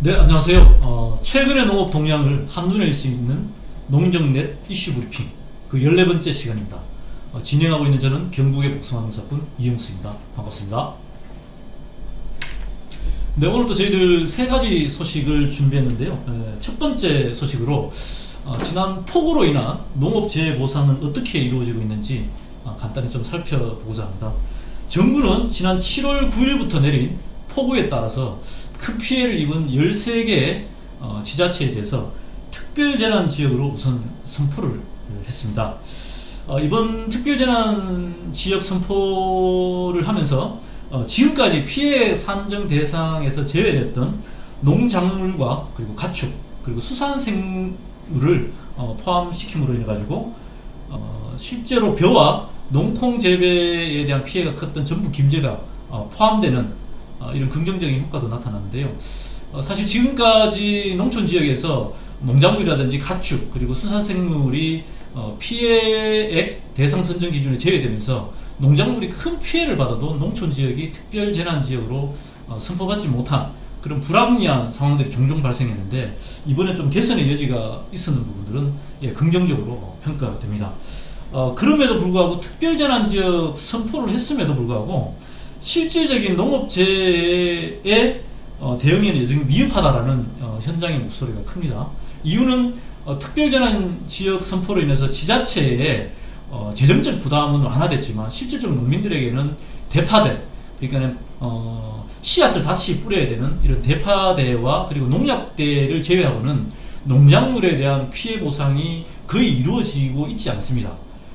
네, 안녕하세요. 최근의 농업 동향을 한눈에 알 수 있는 농정넷 이슈 브리핑 그 14번째 시간입니다. 진행하고 있는 저는 경북의 복숭아 농사꾼 이영수입니다. 반갑습니다. 네, 오늘도 저희들 세 가지 소식을 준비했는데요. 첫 번째 소식으로 지난 폭우로 인한 농업재해 보상은 어떻게 이루어지고 있는지 간단히 좀 살펴보고자 합니다. 정부는 지난 7월 9일부터 내린 폭우에 따라서 큰 피해를 입은 13개 지자체에 대해서 특별재난지역으로 우선 선포를 했습니다. 이번 특별재난지역 선포를 하면서 지금까지 피해 산정 대상에서 제외됐던 농작물과 그리고 가축 그리고 수산생물을 포함시킴으로 인해 가지고 실제로 벼와 농콩 재배에 대한 피해가 컸던 전부 김제가 포함되는 이런 긍정적인 효과도 나타나는데요. 사실 지금까지 농촌 지역에서 농작물이라든지 가축 그리고 수산생물이 피해액 대상 선정 기준에 제외되면서 농작물이 큰 피해를 받아도 농촌 지역이 특별재난지역으로 선포받지 못한 그런 불합리한 상황들이 종종 발생했는데, 이번에 좀 개선의 여지가 있었는 부분들은 긍정적으로 평가됩니다. 그럼에도 불구하고 특별재난지역 선포를 했음에도 불구하고 실질적인 농업재해의 대응에는 여전히 미흡하다라는 현장의 목소리가 큽니다. 이유는 특별재난지역 선포로 인해서 지자체의 재정적 부담은 완화됐지만 실질적으로 농민들에게는 대파대, 그러니까 씨앗을 다시 뿌려야 되는 이런 대파대와 그리고 농약대를 제외하고는 농작물에 대한 피해 보상이 거의 이루어지고 있지 않습니다.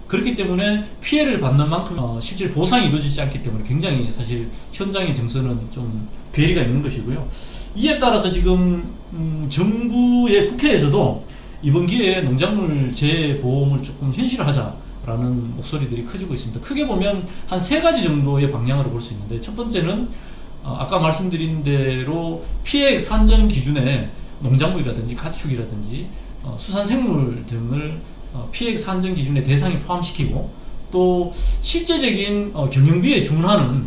그렇기 때문에 피해를 받는 만큼 실질 보상이 이루어지지 않기 때문에 굉장히 사실 현장의 정서는 좀 괴리가 있는 것이고요. 이에 따라서 지금 정부의 국회에서도 이번 기회에 농작물 재보험을 조금 현실화하자라는 목소리들이 커지고 있습니다. 크게 보면 한 세 가지 정도의 방향으로 볼 수 있는데, 첫 번째는 아까 말씀드린 대로 피해 산정 기준에 농작물이라든지 가축이라든지 수산생물 등을 피해액 산정 기준의 대상에 포함시키고, 또 실제적인 경영비에 준하는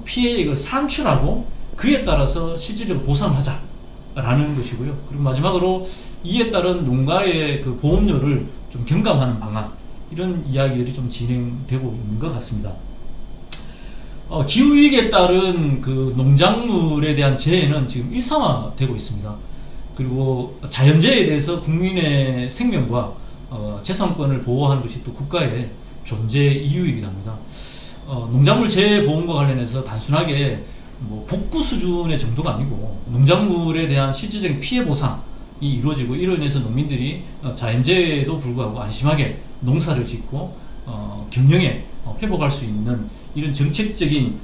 피해액을 산출하고 그에 따라서 실질적으로 보상하자라는 것이고요. 그리고 마지막으로 이에 따른 농가의 그 보험료를 좀 경감하는 방안, 이런 이야기들이 좀 진행되고 있는 것 같습니다. 기후위기에 따른 그 농작물에 대한 재해는 지금 일상화되고 있습니다. 그리고 자연재해에 대해서 국민의 생명과 재산권을 보호하는 것이 또 국가의 존재 이유이기도 합니다. 농작물 재해보험과 관련해서 단순하게 복구 수준의 정도가 아니고 농작물에 대한 실질적인 피해 보상이 이루어지고, 이로 인해서 농민들이 자연재해에도 불구하고 안심하게 농사를 짓고 경영에 회복할 수 있는 이런 정책적인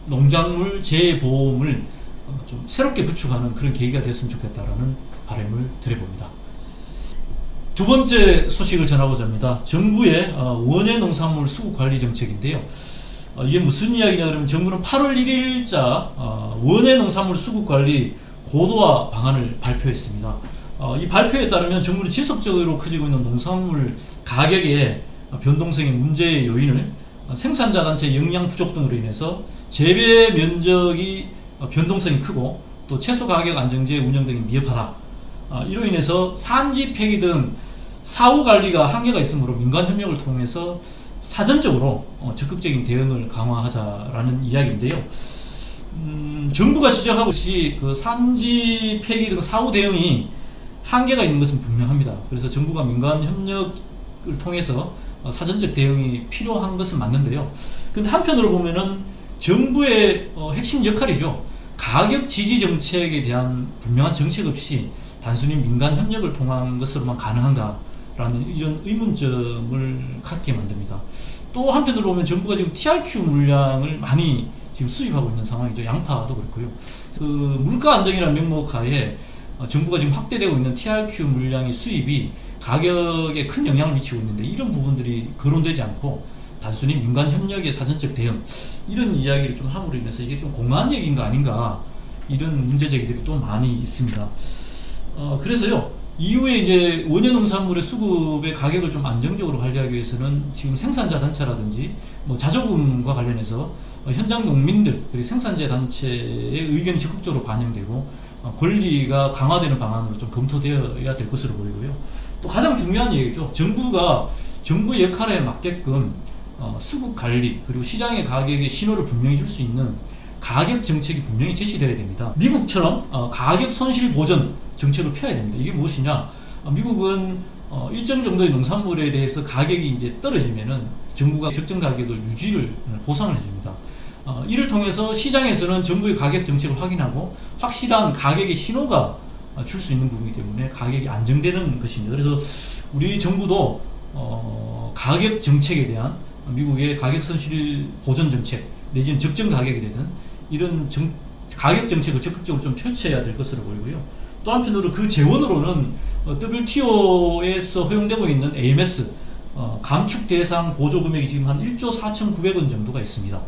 농작물 재해보험을 좀 새롭게 구축하는 그런 계기가 됐으면 좋겠다라는 바람을 드려봅니다. 두 번째 소식을 전하고자 합니다. 정부의 원예 농산물 수급 관리 정책인데요. 이게 무슨 이야기냐 그러면, 정부는 8월 1일자 원예 농산물 수급 관리 고도화 방안을 발표했습니다. 이 발표에 따르면 정부는 지속적으로 커지고 있는 농산물 가격의 변동성의 문제의 요인을 생산자 단체 역량 부족 등으로 인해서 재배 면적이 변동성이 크고 또 채소 가격 안정제 운영 등이 미흡하다. 이로 인해서 산지 폐기 등 사후 관리가 한계가 있으므로 민간 협력을 통해서 사전적으로 적극적인 대응을 강화하자라는 이야기인데요. 정부가 지적하고 있듯이 그 산지 폐기 등 사후 대응이 한계가 있는 것은 분명합니다. 그래서 정부가 민간 협력을 통해서 사전적 대응이 필요한 것은 맞는데요. 근데 한편으로 보면은 정부의 핵심 역할이죠. 가격 지지 정책에 대한 분명한 정책 없이 단순히 민간 협력을 통한 것으로만 가능한가라는 이런 의문점을 갖게 만듭니다. 또 한편으로 보면 정부가 지금 TRQ 물량을 많이 지금 수입하고 있는 상황이죠. 양파도 그렇고요. 그 물가 안정이라는 명목 하에 정부가 지금 확대되고 있는 TRQ 물량의 수입이 가격에 큰 영향을 미치고 있는데, 이런 부분들이 거론되지 않고 단순히 민간 협력의 사전적 대응, 이런 이야기를 좀 함으로 인해서 이게 좀 공허한 얘기인가 아닌가, 이런 문제 제기들이 또 많이 있습니다. 그래서요, 이후에 이제 원예 농산물의 수급의 가격을 좀 안정적으로 관리하기 위해서는 지금 생산자 단체라든지 자조금과 관련해서 현장 농민들 그리고 생산자 단체의 의견이 적극적으로 반영되고 권리가 강화되는 방안으로 좀 검토되어야 될 것으로 보이고요. 또 가장 중요한 얘기죠. 정부가 정부 역할에 맞게끔 수급 관리 그리고 시장의 가격의 신호를 분명히 줄 수 있는 가격 정책이 분명히 제시되어야 됩니다. 미국처럼 가격 손실 보전 정책을 펴야 됩니다. 이게 무엇이냐? 미국은 일정 정도의 농산물에 대해서 가격이 이제 떨어지면은 정부가 적정 가격을 유지를 보상을 해줍니다. 이를 통해서 시장에서는 정부의 가격 정책을 확인하고 확실한 가격의 신호가 줄 수 있는 부분이기 때문에 가격이 안정되는 것입니다. 그래서 우리 정부도 가격 정책에 대한 미국의 가격 손실 보전 정책 내지는 적정 가격이 되든 이런 가격 정책을 적극적으로 좀 펼쳐야 될 것으로 보이고요. 또 한편으로 그 재원으로는 WTO에서 허용되고 있는 AMS 감축 대상 보조 금액이 지금 한 1조 4,900원 정도가 있습니다.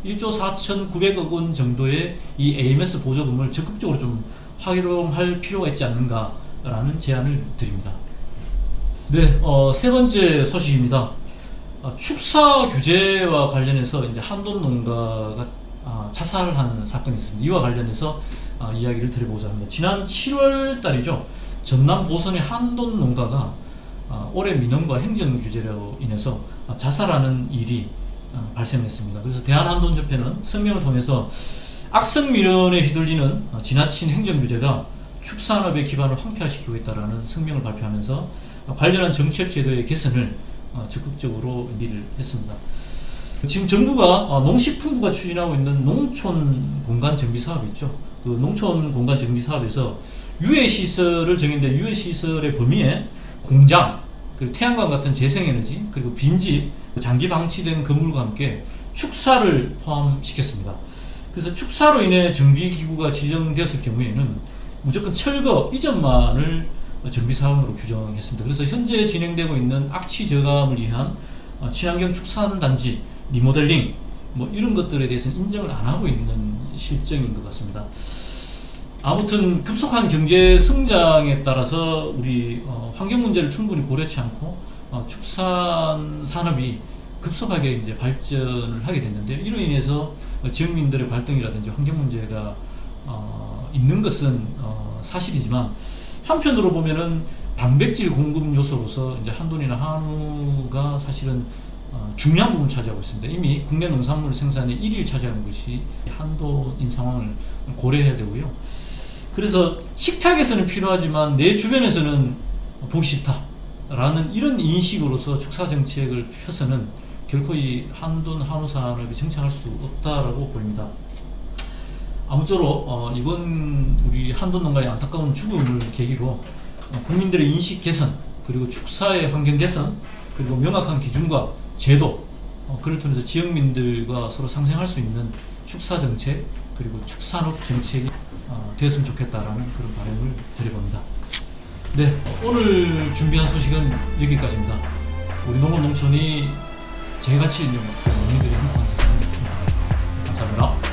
1조 4,900억 원 정도의 이 AMS 보조금을 적극적으로 좀 활용할 필요가 있지 않는가라는 제안을 드립니다. 네, 세 번째 소식입니다. 축사 규제와 관련해서 이제 한돈 농가가 자살하는 사건이 있습니다. 이와 관련해서 이야기를 드려보자 합니다. 지난 7월 달이죠. 전남 보선의 한돈 농가가 올해 민원과 행정 규제로 인해서 자살하는 일이 발생했습니다. 그래서 대한한돈협회는 성명을 통해서 악성 민원에 휘둘리는 지나친 행정 규제가 축산업의 기반을 황폐화시키고 있다라는 성명을 발표하면서 관련한 정책 제도의 개선을 적극적으로 일을 했습니다. 지금 정부가 농식품부가 추진하고 있는 농촌 공간 정비 사업이 있죠. 그 농촌 공간 정비 사업에서 유해 시설을 정했는데 유해 시설의 범위에 공장, 그리고 태양광 같은 재생에너지, 그리고 빈집, 장기 방치된 건물과 함께 축사를 포함시켰습니다. 그래서 축사로 인해 정비기구가 지정되었을 경우에는 무조건 철거 이전만을 정비사업으로 규정했습니다. 그래서 현재 진행되고 있는 악취 저감을 위한 친환경 축산단지 리모델링 이런 것들에 대해서는 인정을 안 하고 있는 실정인 것 같습니다. 아무튼 급속한 경제 성장에 따라서 우리 환경 문제를 충분히 고려치 않고 축산 산업이 급속하게 이제 발전을 하게 됐는데 이로 인해서 지역민들의 발등이라든지 환경 문제가 있는 것은 사실이지만 한편으로 보면은 단백질 공급 요소로서 이제 한돈이나 한우가 사실은 중요한 부분을 차지하고 있습니다. 이미 국내 농산물 생산의 1위를 차지하는 것이 한돈인 상황을 고려해야 되고요. 그래서 식탁에서는 필요하지만 내 주변에서는 보기 싫다라는 이런 인식으로서 축사 정책을 펴서는 결코 이 한돈 한우 산업이 정착할 수 없다라고 보입니다. 아무쪼록 이번 우리 한돈 농가의 안타까운 죽음을 계기로 국민들의 인식 개선 그리고 축사의 환경 개선 그리고 명확한 기준과 제도 그를 통해서 지역민들과 서로 상생할 수 있는 축사 정책 그리고 축산업 정책이 되었으면 좋겠다라는 그런 바람을 드려봅니다. 네, 오늘 준비한 소식은 여기까지입니다. 우리 농업 농촌이 재가치 있는 농민들의 행복한 세상을 바랍니다. 감사합니다.